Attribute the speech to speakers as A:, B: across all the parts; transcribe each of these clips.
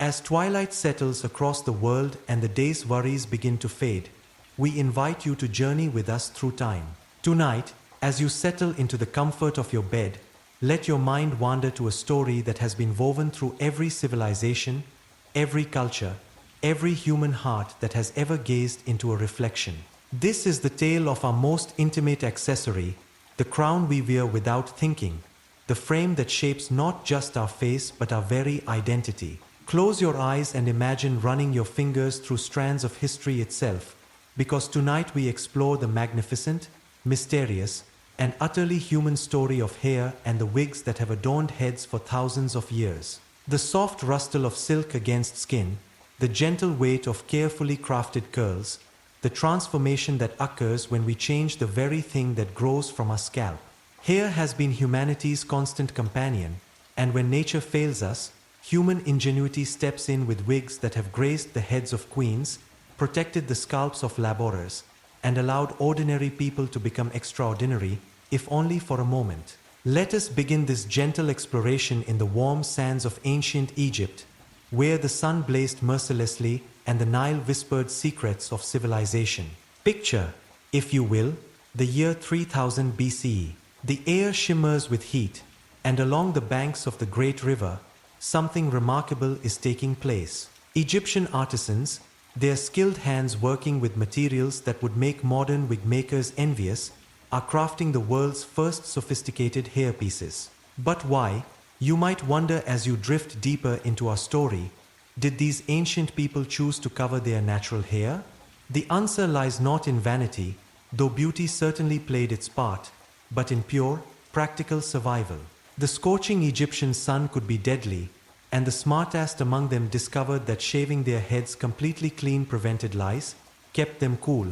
A: As twilight settles across the world and the day's worries begin to fade, we invite you to journey with us through time. Tonight, as you settle into the comfort of your bed, let your mind wander to a story that has been woven through every civilization, every culture, every human heart that has ever gazed into a reflection. This is the tale of our most intimate accessory, the crown we wear without thinking, the frame that shapes not just our face but our very identity. Close your eyes and imagine running your fingers through strands of history itself, because tonight we explore the magnificent, mysterious, and utterly human story of hair and the wigs that have adorned heads for thousands of years. The soft rustle of silk against skin, the gentle weight of carefully crafted curls, the transformation that occurs when we change the very thing that grows from our scalp. Hair has been humanity's constant companion, and when nature fails us, human ingenuity steps in with wigs that have graced the heads of queens, protected the scalps of laborers, and allowed ordinary people to become extraordinary, if only for a moment. Let us begin this gentle exploration in the warm sands of ancient Egypt, where the sun blazed mercilessly and the Nile whispered secrets of civilization. Picture, if you will, the year 3000 BCE. The air shimmers with heat, and along the banks of the great river, something remarkable is taking place. Egyptian artisans, their skilled hands working with materials that would make modern wig makers envious, are crafting the world's first sophisticated hairpieces. But why, you might wonder as you drift deeper into our story, did these ancient people choose to cover their natural hair? The answer lies not in vanity, though beauty certainly played its part, but in pure, practical survival. The scorching Egyptian sun could be deadly, and the smartest among them discovered that shaving their heads completely clean prevented lice, kept them cool,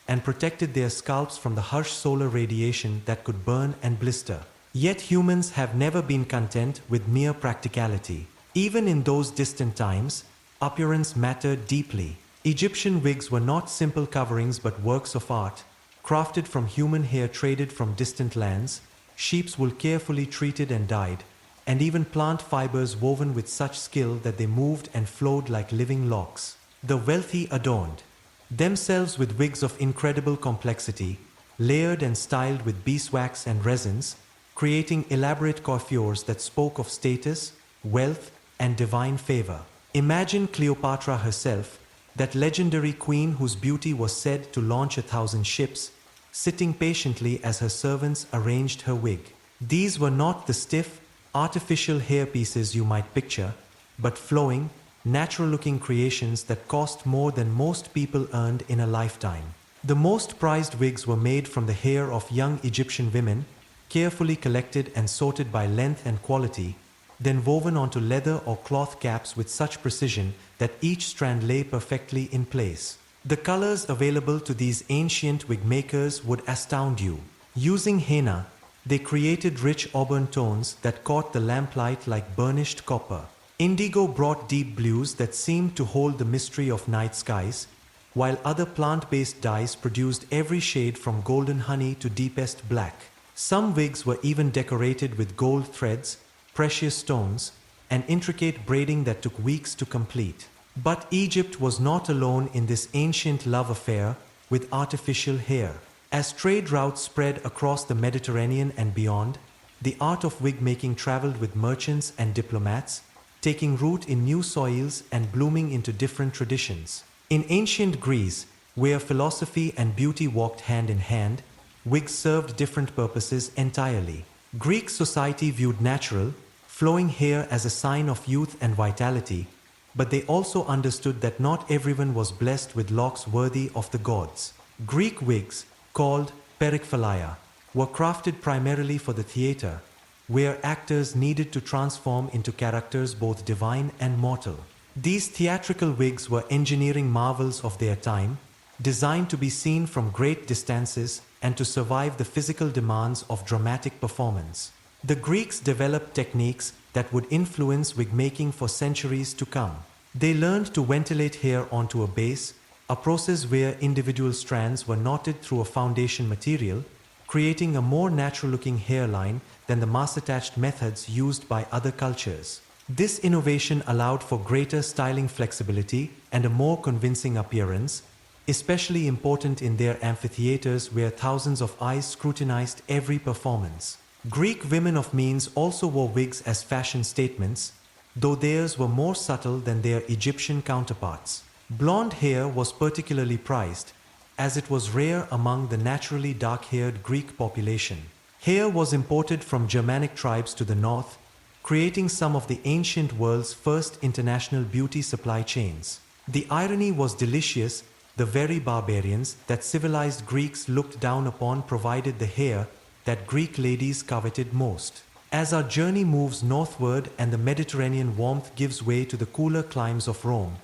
A: and protected their scalps from the harsh solar radiation that could burn and blister. Yet humans have never been content with mere practicality. Even in those distant times, appearance mattered deeply. Egyptian wigs were not simple coverings but works of art, crafted from human hair traded from distant lands, sheep's wool carefully treated and dyed, and even plant fibers woven with such skill that they moved and flowed like living locks. The wealthy adorned themselves with wigs of incredible complexity, layered and styled with beeswax and resins, creating elaborate coiffures that spoke of status, wealth, and divine favor. Imagine Cleopatra herself, that legendary queen whose beauty was said to launch 1,000 ships, sitting patiently as her servants arranged her wig. These were not the stiff, artificial hairpieces you might picture, but flowing, natural-looking creations that cost more than most people earned in a lifetime. The most prized wigs were made from the hair of young Egyptian women, carefully collected and sorted by length and quality, then woven onto leather or cloth caps with such precision that each strand lay perfectly in place. The colors available to these ancient wig makers would astound you. Using henna, they created rich auburn tones that caught the lamplight like burnished copper. Indigo brought deep blues that seemed to hold the mystery of night skies, while other plant-based dyes produced every shade from golden honey to deepest black. Some wigs were even decorated with gold threads, precious stones, and intricate braiding that took weeks to complete. But Egypt was not alone in this ancient love affair with artificial hair. As trade routes spread across the Mediterranean and beyond, the art of wig making traveled with merchants and diplomats, taking root in new soils and blooming into different traditions. In ancient Greece, where philosophy and beauty walked hand in hand, wigs served different purposes entirely. Greek society viewed natural, flowing hair as a sign of youth and vitality, but they also understood that not everyone was blessed with locks worthy of the gods. Greek wigs, called perikphalia, were crafted primarily for the theater, where actors needed to transform into characters both divine and mortal. These theatrical wigs were engineering marvels of their time, designed to be seen from great distances and to survive the physical demands of dramatic performance. The Greeks developed techniques that would influence wig making for centuries to come. They learned to ventilate hair onto a base, a process where individual strands were knotted through a foundation material, creating a more natural-looking hairline than the mass-attached methods used by other cultures. This innovation allowed for greater styling flexibility and a more convincing appearance, especially important in their amphitheaters where thousands of eyes scrutinized every performance. Greek women of means also wore wigs as fashion statements, though theirs were more subtle than their Egyptian counterparts. Blonde hair was particularly prized, as it was rare among the naturally dark-haired Greek population. Hair was imported from Germanic tribes to the north, creating some of the ancient world's first international beauty supply chains. The irony was delicious. The very barbarians that civilized Greeks looked down upon provided the hair that Greek ladies coveted most. As our journey moves northward and the Mediterranean warmth gives way to the cooler climes of Rome,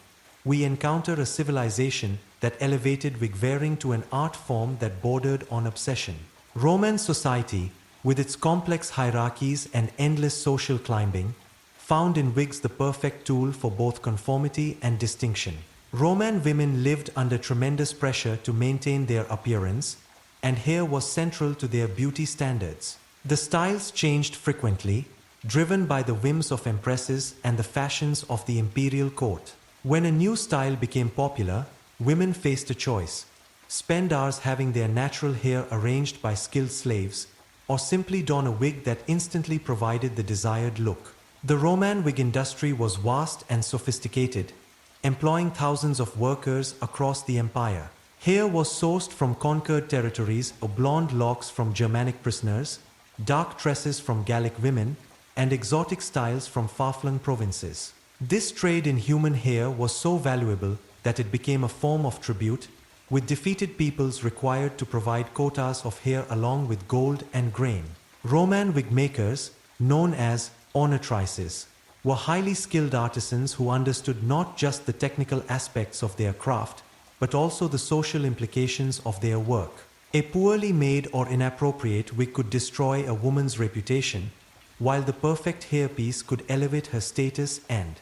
A: we encounter a civilization that elevated wig wearing to an art form that bordered on obsession. Roman society, with its complex hierarchies and endless social climbing, found in wigs the perfect tool for both conformity and distinction. Roman women lived under tremendous pressure to maintain their appearance, and hair was central to their beauty standards. The styles changed frequently, driven by the whims of empresses and the fashions of the imperial court. When a new style became popular, women faced a choice: spend hours having their natural hair arranged by skilled slaves, or simply don a wig that instantly provided the desired look. The Roman wig industry was vast and sophisticated, employing thousands of workers across the empire. Hair was sourced from conquered territories, blonde locks from Germanic prisoners, dark tresses from Gallic women, and exotic styles from far-flung provinces. This trade in human hair was so valuable that it became a form of tribute, with defeated peoples required to provide quotas of hair along with gold and grain. Roman wig makers, known as ornatrices, were highly skilled artisans who understood not just the technical aspects of their craft, but also the social implications of their work. A poorly made or inappropriate wig could destroy a woman's reputation, while the perfect hairpiece could elevate her status and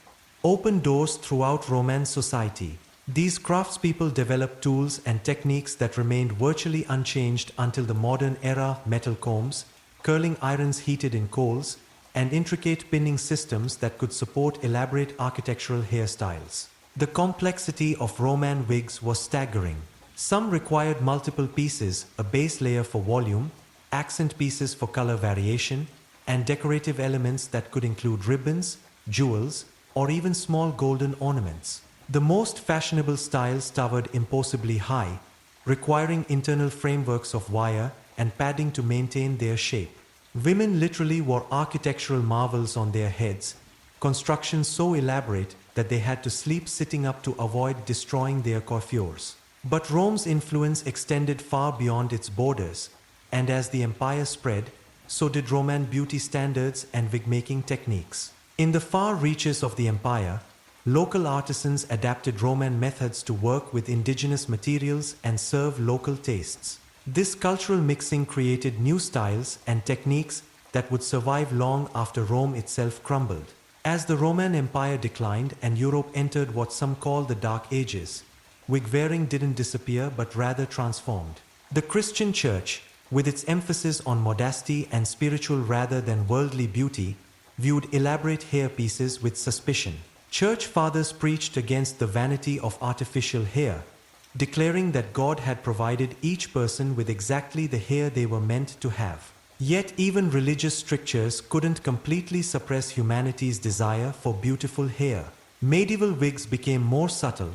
A: open doors throughout Roman society. These craftspeople developed tools and techniques that remained virtually unchanged until the modern era: metal combs, curling irons heated in coals, and intricate pinning systems that could support elaborate architectural hairstyles. The complexity of Roman wigs was staggering. Some required multiple pieces, a base layer for volume, accent pieces for color variation, and decorative elements that could include ribbons, jewels, or even small golden ornaments. The most fashionable styles towered impossibly high, requiring internal frameworks of wire and padding to maintain their shape. Women literally wore architectural marvels on their heads, constructions so elaborate that they had to sleep sitting up to avoid destroying their coiffures. But Rome's influence extended far beyond its borders, and as the empire spread, so did Roman beauty standards and wig-making techniques. In the far reaches of the empire, local artisans adapted Roman methods to work with indigenous materials and serve local tastes. This cultural mixing created new styles and techniques that would survive long after Rome itself crumbled. As the Roman Empire declined and Europe entered what some call the Dark Ages, wig-wearing didn't disappear but rather transformed. The Christian Church, with its emphasis on modesty and spiritual rather than worldly beauty, viewed elaborate hairpieces with suspicion. Church fathers preached against the vanity of artificial hair, declaring that God had provided each person with exactly the hair they were meant to have. Yet even religious strictures couldn't completely suppress humanity's desire for beautiful hair. Medieval wigs became more subtle,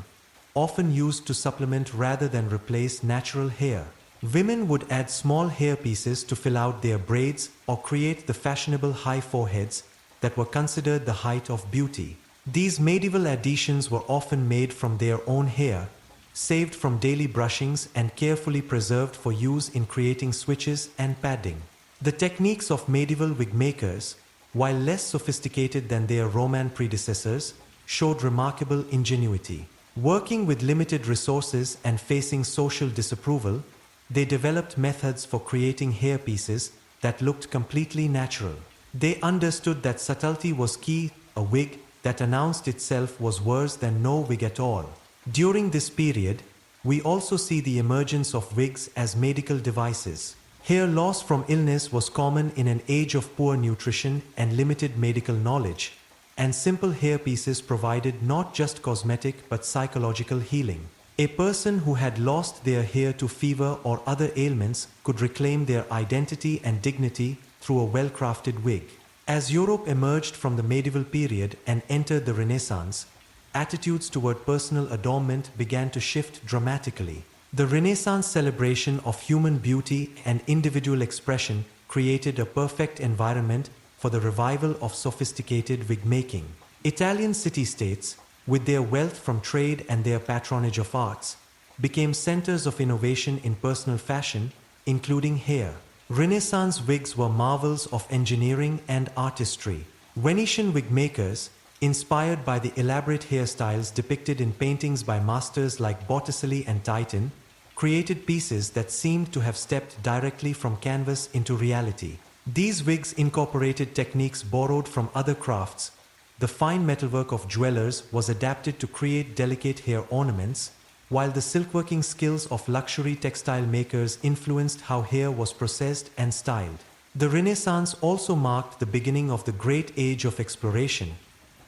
A: often used to supplement rather than replace natural hair. Women would add small hairpieces to fill out their braids or create the fashionable high foreheads that were considered the height of beauty. These medieval additions were often made from their own hair, saved from daily brushings and carefully preserved for use in creating switches and padding. The techniques of medieval wig makers, while less sophisticated than their Roman predecessors, showed remarkable ingenuity. Working with limited resources and facing social disapproval, they developed methods for creating hairpieces that looked completely natural. They understood that subtlety was key. A wig that announced itself was worse than no wig at all. During this period, we also see the emergence of wigs as medical devices. Hair loss from illness was common in an age of poor nutrition and limited medical knowledge, and simple hairpieces provided not just cosmetic but psychological healing. A person who had lost their hair to fever or other ailments could reclaim their identity and dignity through a well-crafted wig. As Europe emerged from the medieval period and entered the Renaissance, attitudes toward personal adornment began to shift dramatically. The Renaissance celebration of human beauty and individual expression created a perfect environment for the revival of sophisticated wig-making. Italian city-states, with their wealth from trade and their patronage of arts, became centers of innovation in personal fashion, including hair. Renaissance wigs were marvels of engineering and artistry. Venetian wig makers, inspired by the elaborate hairstyles depicted in paintings by masters like Botticelli and Titan, created pieces that seemed to have stepped directly from canvas into reality. These wigs incorporated techniques borrowed from other crafts. The fine metalwork of jewelers was adapted to create delicate hair ornaments, while the silkworking skills of luxury textile makers influenced how hair was processed and styled. The Renaissance also marked the beginning of the great age of exploration,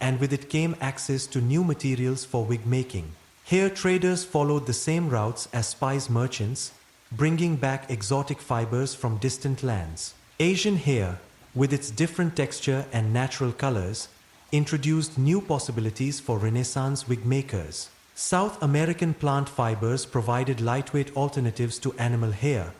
A: and with it came access to new materials for wig making. Hair traders followed the same routes as spice merchants, bringing back exotic fibers from distant lands. Asian hair, with its different texture and natural colors, introduced new possibilities for Renaissance wig makers. South American plant fibers provided lightweight alternatives to animal hair,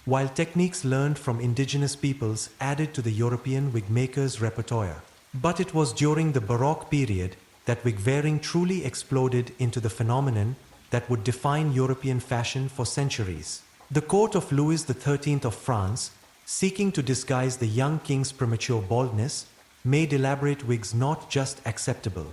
A: while techniques learned from indigenous peoples added to the European wig makers' repertoire. But it was during the Baroque period that wig-wearing truly exploded into the phenomenon that would define European fashion for centuries. The court of Louis XIII of France, seeking to disguise the young king's premature baldness, made elaborate wigs not just acceptable,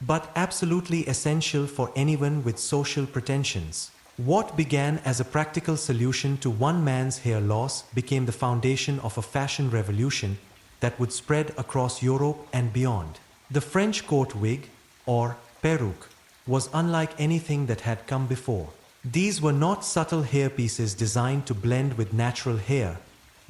A: but absolutely essential for anyone with social pretensions. What began as a practical solution to one man's hair loss became the foundation of a fashion revolution that would spread across Europe and beyond. The French court wig, or perruque, was unlike anything that had come before. These were not subtle hairpieces designed to blend with natural hair,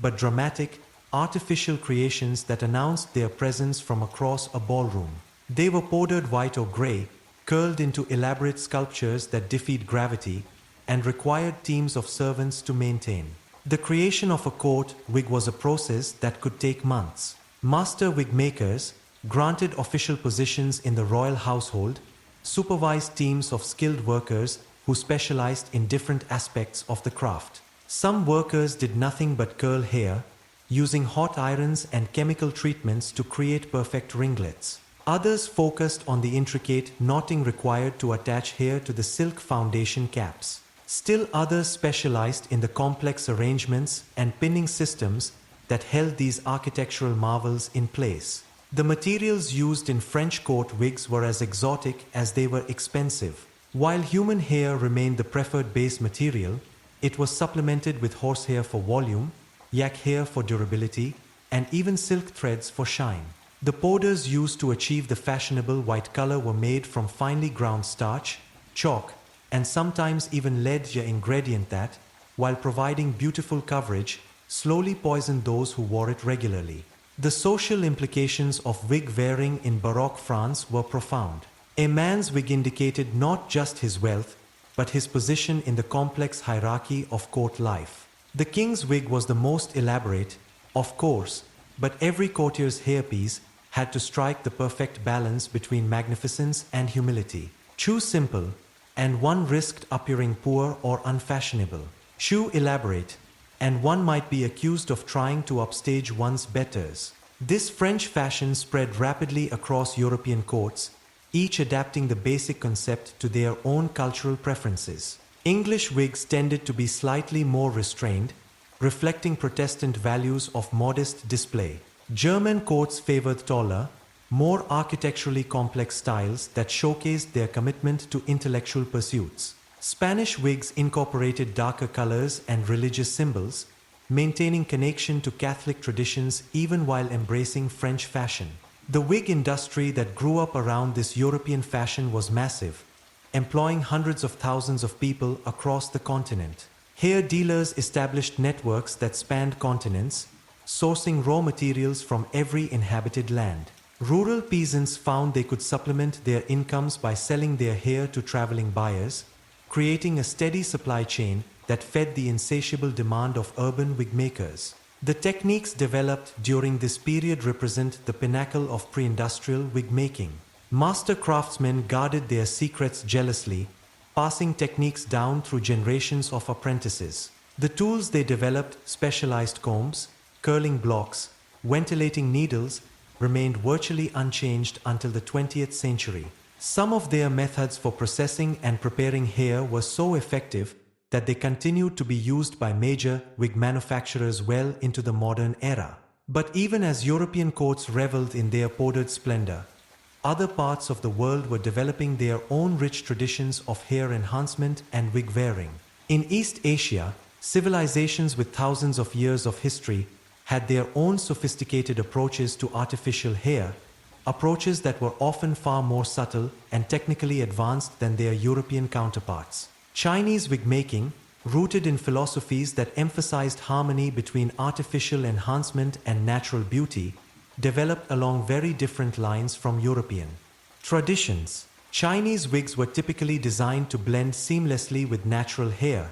A: but dramatic, artificial creations that announced their presence from across a ballroom. They were powdered white or gray, curled into elaborate sculptures that defied gravity, and required teams of servants to maintain. The creation of a court wig was a process that could take months. Master wig makers, granted official positions in the royal household, supervised teams of skilled workers who specialized in different aspects of the craft. Some workers did nothing but curl hair, using hot irons and chemical treatments to create perfect ringlets. Others focused on the intricate knotting required to attach hair to the silk foundation caps. Still others specialized in the complex arrangements and pinning systems that held these architectural marvels in place. The materials used in French court wigs were as exotic as they were expensive. While human hair remained the preferred base material, it was supplemented with horsehair for volume, yak hair for durability, and even silk threads for shine. The powders used to achieve the fashionable white color were made from finely ground starch, chalk, and sometimes even lead ingredient that, while providing beautiful coverage, slowly poisoned those who wore it regularly. The social implications of wig wearing in Baroque France were profound. A man's wig indicated not just his wealth, but his position in the complex hierarchy of court life. The king's wig was the most elaborate, of course, but every courtier's hairpiece had to strike the perfect balance between magnificence and humility. Too simple, and one risked appearing poor or unfashionable. Too elaborate, and one might be accused of trying to upstage one's betters. This French fashion spread rapidly across European courts, each adapting the basic concept to their own cultural preferences. English wigs tended to be slightly more restrained, reflecting Protestant values of modest display. German courts favored taller, more architecturally complex styles that showcased their commitment to intellectual pursuits. Spanish wigs incorporated darker colors and religious symbols, maintaining connection to Catholic traditions even while embracing French fashion. The wig industry that grew up around this European fashion was massive, employing hundreds of thousands of people across the continent. Hair dealers established networks that spanned continents, sourcing raw materials from every inhabited land. Rural peasants found they could supplement their incomes by selling their hair to traveling buyers, creating a steady supply chain that fed the insatiable demand of urban wig makers. The techniques developed during this period represent the pinnacle of pre-industrial wig making. Master craftsmen guarded their secrets jealously, passing techniques down through generations of apprentices. The tools they developed, specialized combs, curling blocks, ventilating needles, remained virtually unchanged until the 20th century. Some of their methods for processing and preparing hair were so effective that they continued to be used by major wig manufacturers well into the modern era. But even as European courts reveled in their powdered splendor, other parts of the world were developing their own rich traditions of hair enhancement and wig wearing. In East Asia, civilizations with thousands of years of history had their own sophisticated approaches to artificial hair, approaches that were often far more subtle and technically advanced than their European counterparts. Chinese wig making, rooted in philosophies that emphasized harmony between artificial enhancement and natural beauty, developed along very different lines from European traditions. Chinese wigs were typically designed to blend seamlessly with natural hair,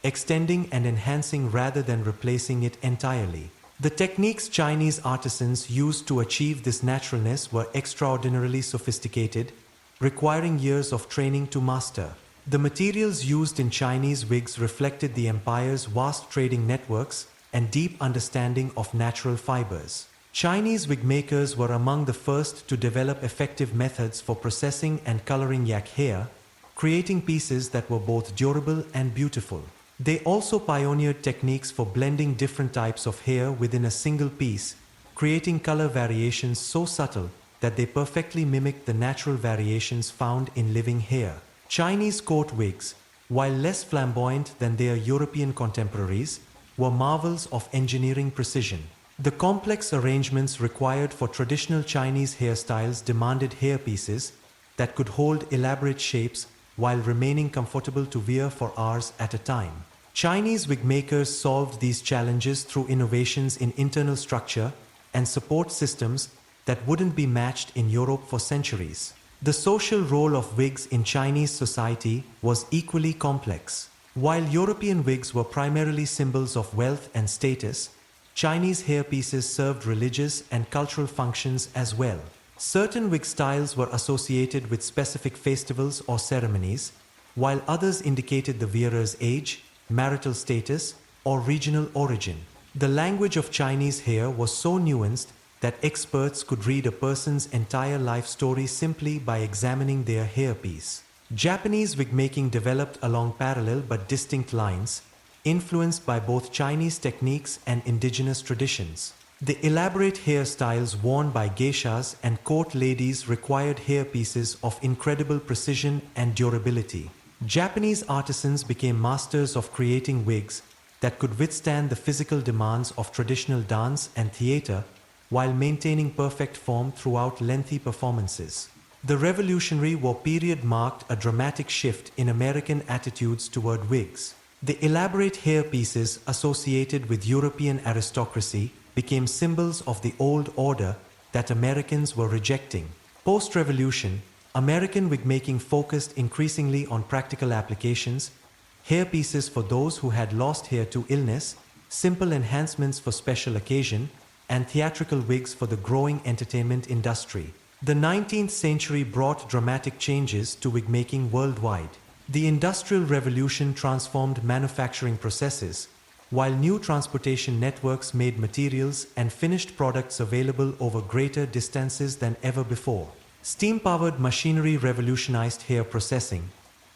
A: extending and enhancing rather than replacing it entirely. The techniques Chinese artisans used to achieve this naturalness were extraordinarily sophisticated, requiring years of training to master. The materials used in Chinese wigs reflected the empire's vast trading networks and deep understanding of natural fibers. Chinese wig makers were among the first to develop effective methods for processing and coloring yak hair, creating pieces that were both durable and beautiful. They also pioneered techniques for blending different types of hair within a single piece, creating color variations so subtle that they perfectly mimicked the natural variations found in living hair. Chinese court wigs, while less flamboyant than their European contemporaries, were marvels of engineering precision. The complex arrangements required for traditional Chinese hairstyles demanded hairpieces that could hold elaborate shapes while remaining comfortable to wear for hours at a time. Chinese wig makers solved these challenges through innovations in internal structure and support systems that wouldn't be matched in Europe for centuries. The social role of wigs in Chinese society was equally complex. While European wigs were primarily symbols of wealth and status, Chinese hairpieces served religious and cultural functions as well. Certain wig styles were associated with specific festivals or ceremonies, while others indicated the wearer's age, marital status, or regional origin. The language of Chinese hair was so nuanced that experts could read a person's entire life story simply by examining their hairpiece. Japanese wig making developed along parallel but distinct lines, influenced by both Chinese techniques and indigenous traditions. The elaborate hairstyles worn by geishas and court ladies required hairpieces of incredible precision and durability. Japanese artisans became masters of creating wigs that could withstand the physical demands of traditional dance and theater while maintaining perfect form throughout lengthy performances. The Revolutionary War period marked a dramatic shift in American attitudes toward wigs. The elaborate hairpieces associated with European aristocracy became symbols of the old order that Americans were rejecting. Post-revolution, American wig-making focused increasingly on practical applications, hairpieces for those who had lost hair to illness, simple enhancements for special occasion, and theatrical wigs for the growing entertainment industry. The 19th century brought dramatic changes to wig-making worldwide. The Industrial Revolution transformed manufacturing processes, while new transportation networks made materials and finished products available over greater distances than ever before. Steam-powered machinery revolutionized hair processing,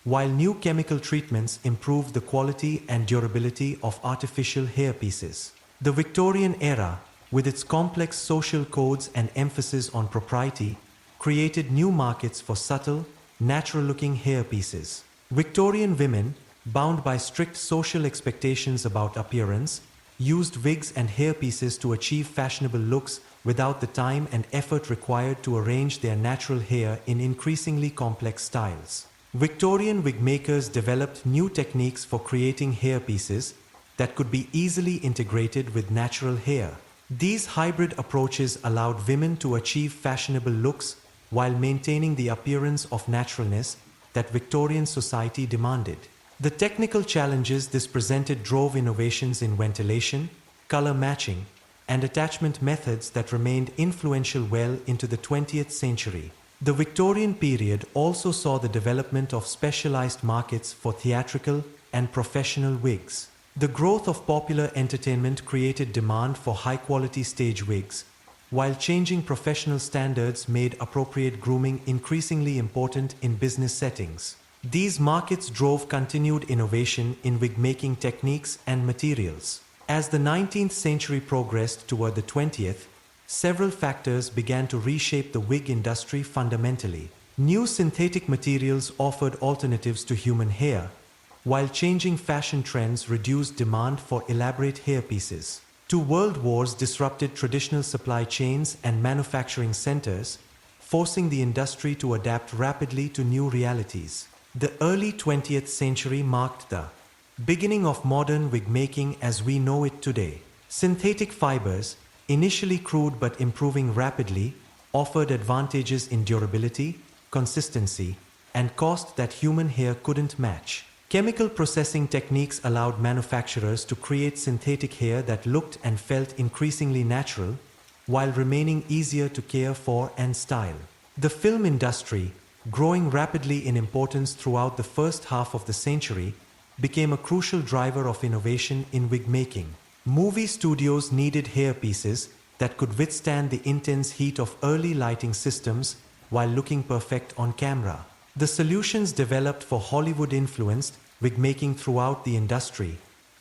A: while new chemical treatments improved the quality and durability of artificial hairpieces. The Victorian era, with its complex social codes and emphasis on propriety, created new markets for subtle, natural-looking hairpieces. Victorian women, bound by strict social expectations about appearance, used wigs and hairpieces to achieve fashionable looks without the time and effort required to arrange their natural hair in increasingly complex styles. Victorian wig makers developed new techniques for creating hairpieces that could be easily integrated with natural hair. These hybrid approaches allowed women to achieve fashionable looks while maintaining the appearance of naturalness that Victorian society demanded. The technical challenges this presented drove innovations in ventilation, color matching, and attachment methods that remained influential well into the 20th century. The Victorian period also saw the development of specialized markets for theatrical and professional wigs. The growth of popular entertainment created demand for high-quality stage wigs, while changing professional standards made appropriate grooming increasingly important in business settings. These markets drove continued innovation in wig-making techniques and materials. As the 19th century progressed toward the 20th, several factors began to reshape the wig industry fundamentally. New synthetic materials offered alternatives to human hair, while changing fashion trends reduced demand for elaborate hairpieces. Two world wars disrupted traditional supply chains and manufacturing centers, forcing the industry to adapt rapidly to new realities. The early 20th century marked the beginning of modern wig making as we know it today. Synthetic fibers, initially crude but improving rapidly, offered advantages in durability, consistency, and cost that human hair couldn't match. Chemical processing techniques allowed manufacturers to create synthetic hair that looked and felt increasingly natural, while remaining easier to care for and style. The film industry, growing rapidly in importance throughout the first half of the century, became a crucial driver of innovation in wig making. Movie studios needed hairpieces that could withstand the intense heat of early lighting systems while looking perfect on camera. The solutions developed for Hollywood influenced wig making throughout the industry,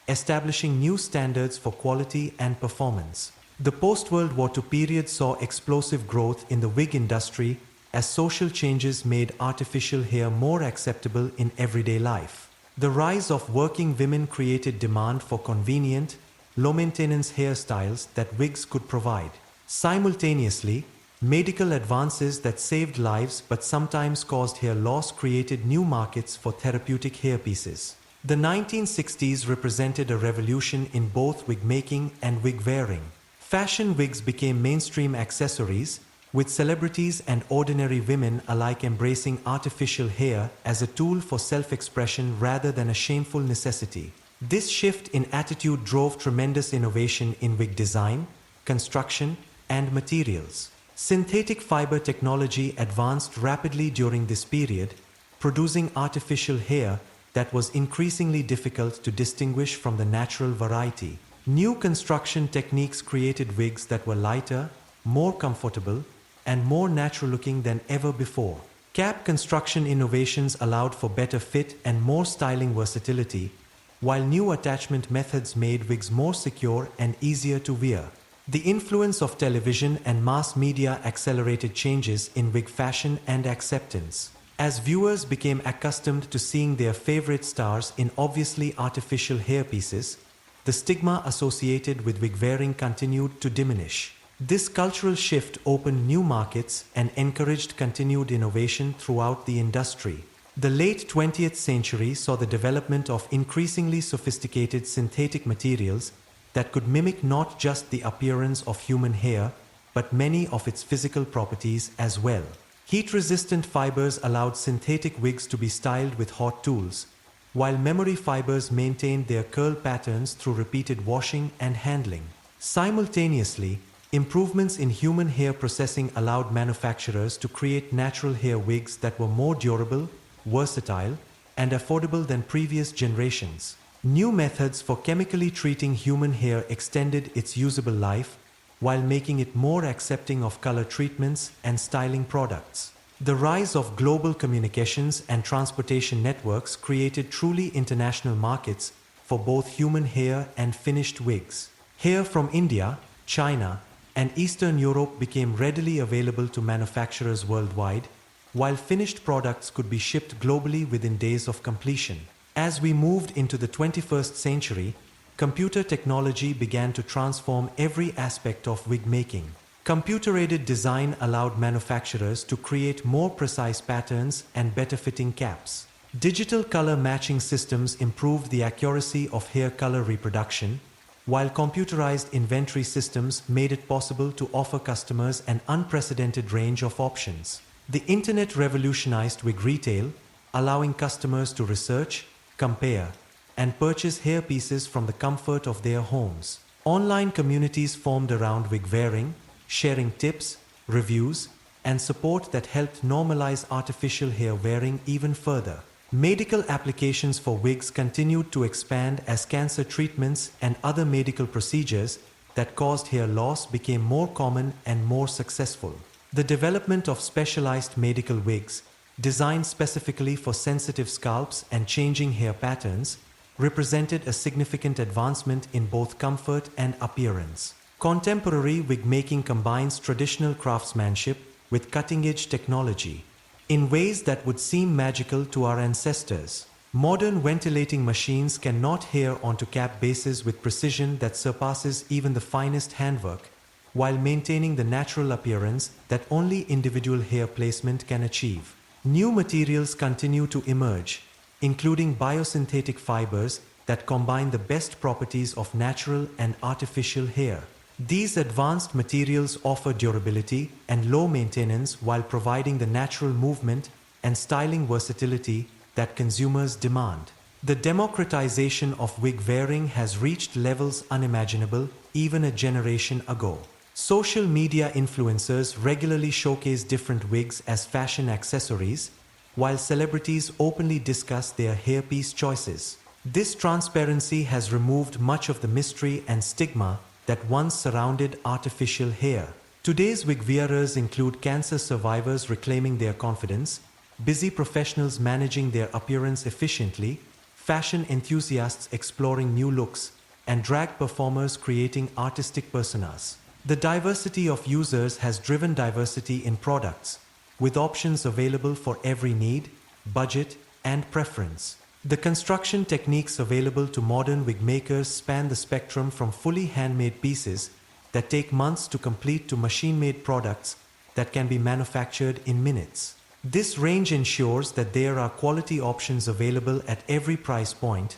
A: establishing new standards for quality and performance. The post-World War II period saw explosive growth in the wig industry as social changes made artificial hair more acceptable in everyday life. The rise of working women created demand for convenient, low-maintenance hairstyles that wigs could provide. Simultaneously, medical advances that saved lives but sometimes caused hair loss created new markets for therapeutic hairpieces. The 1960s represented a revolution in both wig making and wig wearing. Fashion wigs became mainstream accessories, with celebrities and ordinary women alike embracing artificial hair as a tool for self-expression rather than a shameful necessity. This shift in attitude drove tremendous innovation in wig design, construction, and materials. Synthetic fiber technology advanced rapidly during this period, producing artificial hair that was increasingly difficult to distinguish from the natural variety. New construction techniques created wigs that were lighter, more comfortable, and more natural-looking than ever before. Cap construction innovations allowed for better fit and more styling versatility, while new attachment methods made wigs more secure and easier to wear. The influence of television and mass media accelerated changes in wig fashion and acceptance. As viewers became accustomed to seeing their favorite stars in obviously artificial hairpieces, the stigma associated with wig wearing continued to diminish. This cultural shift opened new markets and encouraged continued innovation throughout the industry. The late 20th century saw the development of increasingly sophisticated synthetic materials that could mimic not just the appearance of human hair, but many of its physical properties as well. Heat-resistant fibers allowed synthetic wigs to be styled with hot tools, while memory fibers maintained their curl patterns through repeated washing and handling. Simultaneously, improvements in human hair processing allowed manufacturers to create natural hair wigs that were more durable, versatile, and affordable than previous generations. New methods for chemically treating human hair extended its usable life, while making it more accepting of color treatments and styling products. The rise of global communications and transportation networks created truly international markets for both human hair and finished wigs. Hair from India, China, and Eastern Europe became readily available to manufacturers worldwide, while finished products could be shipped globally within days of completion. As we moved into the 21st century, computer technology began to transform every aspect of wig making. Computer-aided design allowed manufacturers to create more precise patterns and better-fitting caps. Digital color matching systems improved the accuracy of hair color reproduction, while computerized inventory systems made it possible to offer customers an unprecedented range of options. The internet revolutionized wig retail, allowing customers to research, compare, and purchase hairpieces from the comfort of their homes. Online communities formed around wig wearing, sharing tips, reviews, and support that helped normalize artificial hair wearing even further. Medical applications for wigs continued to expand as cancer treatments and other medical procedures that caused hair loss became more common and more successful. The development of specialized medical wigs, designed specifically for sensitive scalps and changing hair patterns, represented a significant advancement in both comfort and appearance. Contemporary wig making combines traditional craftsmanship with cutting-edge technology in ways that would seem magical to our ancestors. Modern ventilating machines can knot hair onto cap bases with precision that surpasses even the finest handwork, while maintaining the natural appearance that only individual hair placement can achieve. New materials continue to emerge, including biosynthetic fibers that combine the best properties of natural and artificial hair. These advanced materials offer durability and low maintenance while providing the natural movement and styling versatility that consumers demand. The democratization of wig wearing has reached levels unimaginable even a generation ago. Social media influencers regularly showcase different wigs as fashion accessories, while celebrities openly discuss their hairpiece choices. This transparency has removed much of the mystery and stigma that once surrounded artificial hair. Today's wig wearers include cancer survivors reclaiming their confidence, busy professionals managing their appearance efficiently, fashion enthusiasts exploring new looks, and drag performers creating artistic personas. The diversity of users has driven diversity in products, with options available for every need, budget, and preference. The construction techniques available to modern wig makers span the spectrum from fully handmade pieces that take months to complete to machine-made products that can be manufactured in minutes. This range ensures that there are quality options available at every price point,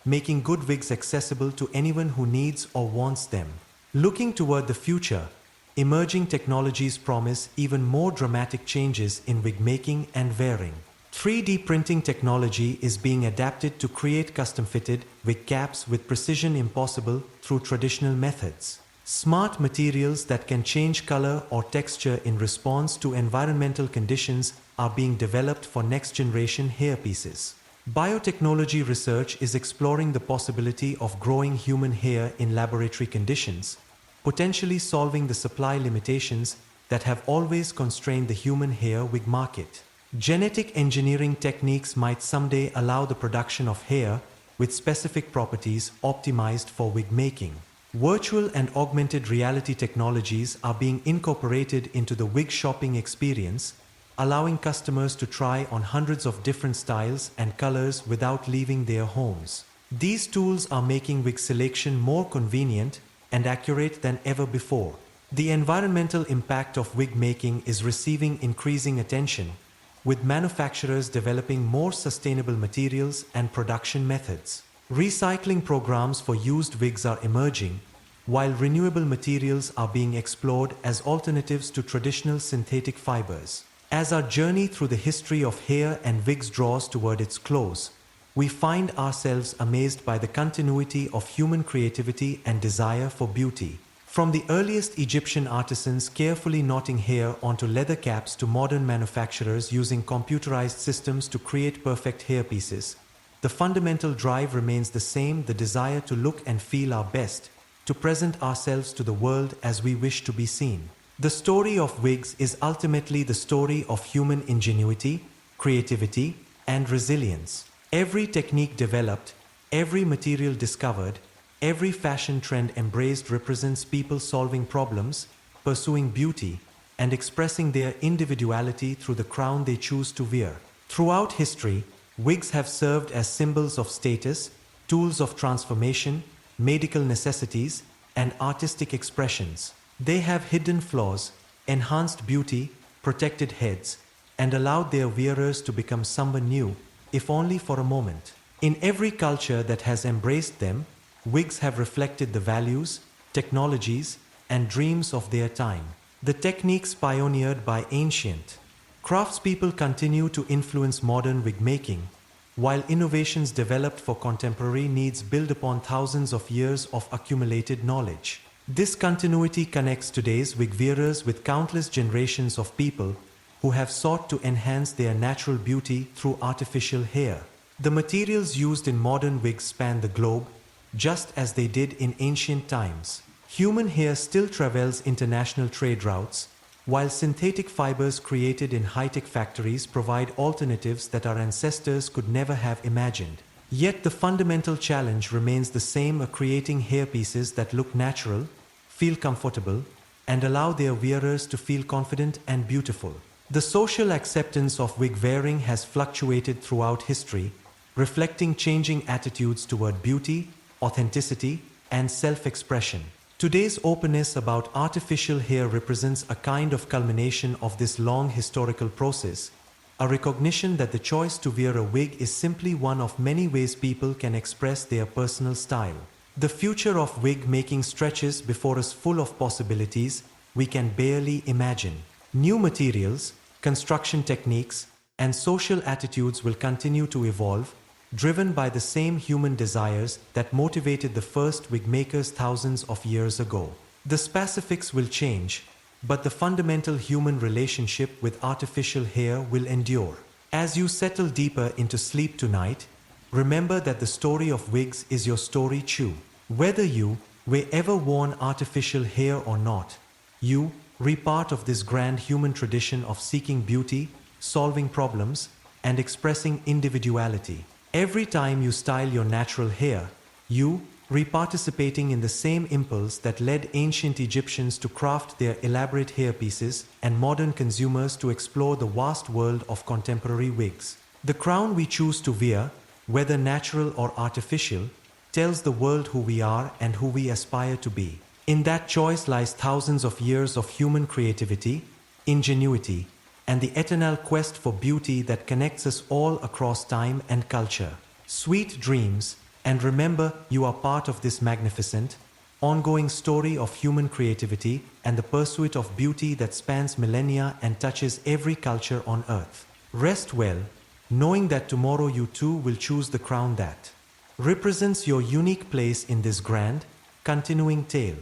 A: making good wigs accessible to anyone who needs or wants them. Looking toward the future, emerging technologies promise even more dramatic changes in wig making and wearing. 3D printing technology is being adapted to create custom-fitted wig caps with precision impossible through traditional methods. Smart materials that can change color or texture in response to environmental conditions are being developed for next-generation hairpieces. Biotechnology research is exploring the possibility of growing human hair in laboratory conditions, potentially solving the supply limitations that have always constrained the human hair wig market. Genetic engineering techniques might someday allow the production of hair with specific properties optimized for wig making. Virtual and augmented reality technologies are being incorporated into the wig shopping experience, allowing customers to try on hundreds of different styles and colors without leaving their homes. These tools are making wig selection more convenient and accurate than ever before. The environmental impact of wig making is receiving increasing attention, with manufacturers developing more sustainable materials and production methods. Recycling programs for used wigs are emerging, while renewable materials are being explored as alternatives to traditional synthetic fibers. As our journey through the history of hair and wigs draws toward its close, we find ourselves amazed by the continuity of human creativity and desire for beauty. From the earliest Egyptian artisans carefully knotting hair onto leather caps to modern manufacturers using computerized systems to create perfect hairpieces, the fundamental drive remains the same: the desire to look and feel our best, to present ourselves to the world as we wish to be seen. The story of wigs is ultimately the story of human ingenuity, creativity, and resilience. Every technique developed, every material discovered, every fashion trend embraced represents people solving problems, pursuing beauty, and expressing their individuality through the crown they choose to wear. Throughout history, wigs have served as symbols of status, tools of transformation, medical necessities, and artistic expressions. They have hidden flaws, enhanced beauty, protected heads, and allowed their wearers to become someone new, if only for a moment. In every culture that has embraced them, wigs have reflected the values, technologies, and dreams of their time. The techniques pioneered by ancient craftspeople continue to influence modern wig making, while innovations developed for contemporary needs build upon thousands of years of accumulated knowledge. This continuity connects today's wig wearers with countless generations of people who have sought to enhance their natural beauty through artificial hair. The materials used in modern wigs span the globe, just as they did in ancient times. Human hair still travels international trade routes, while synthetic fibers created in high-tech factories provide alternatives that our ancestors could never have imagined. Yet the fundamental challenge remains the same: creating hairpieces that look natural, feel comfortable, and allow their wearers to feel confident and beautiful. The social acceptance of wig wearing has fluctuated throughout history, reflecting changing attitudes toward beauty, authenticity, and self-expression. Today's openness about artificial hair represents a kind of culmination of this long historical process, a recognition that the choice to wear a wig is simply one of many ways people can express their personal style. The future of wig making stretches before us, full of possibilities we can barely imagine. New materials, construction techniques, and social attitudes will continue to evolve, driven by the same human desires that motivated the first wig makers thousands of years ago. The specifics will change, but the fundamental human relationship with artificial hair will endure. As you settle deeper into sleep tonight, remember that the story of wigs is your story too. Whether you were ever worn artificial hair or not, you are part of this grand human tradition of seeking beauty, solving problems, and expressing individuality. Every time you style your natural hair, you are participating in the same impulse that led ancient Egyptians to craft their elaborate hairpieces and modern consumers to explore the vast world of contemporary wigs. The crown we choose to wear, whether natural or artificial, tells the world who we are and who we aspire to be. In that choice lies thousands of years of human creativity, ingenuity, and the eternal quest for beauty that connects us all across time and culture. Sweet dreams, and remember, you are part of this magnificent, ongoing story of human creativity and the pursuit of beauty that spans millennia and touches every culture on earth. Rest well, knowing that tomorrow you too will choose the crown that represents your unique place in this grand, continuing tale.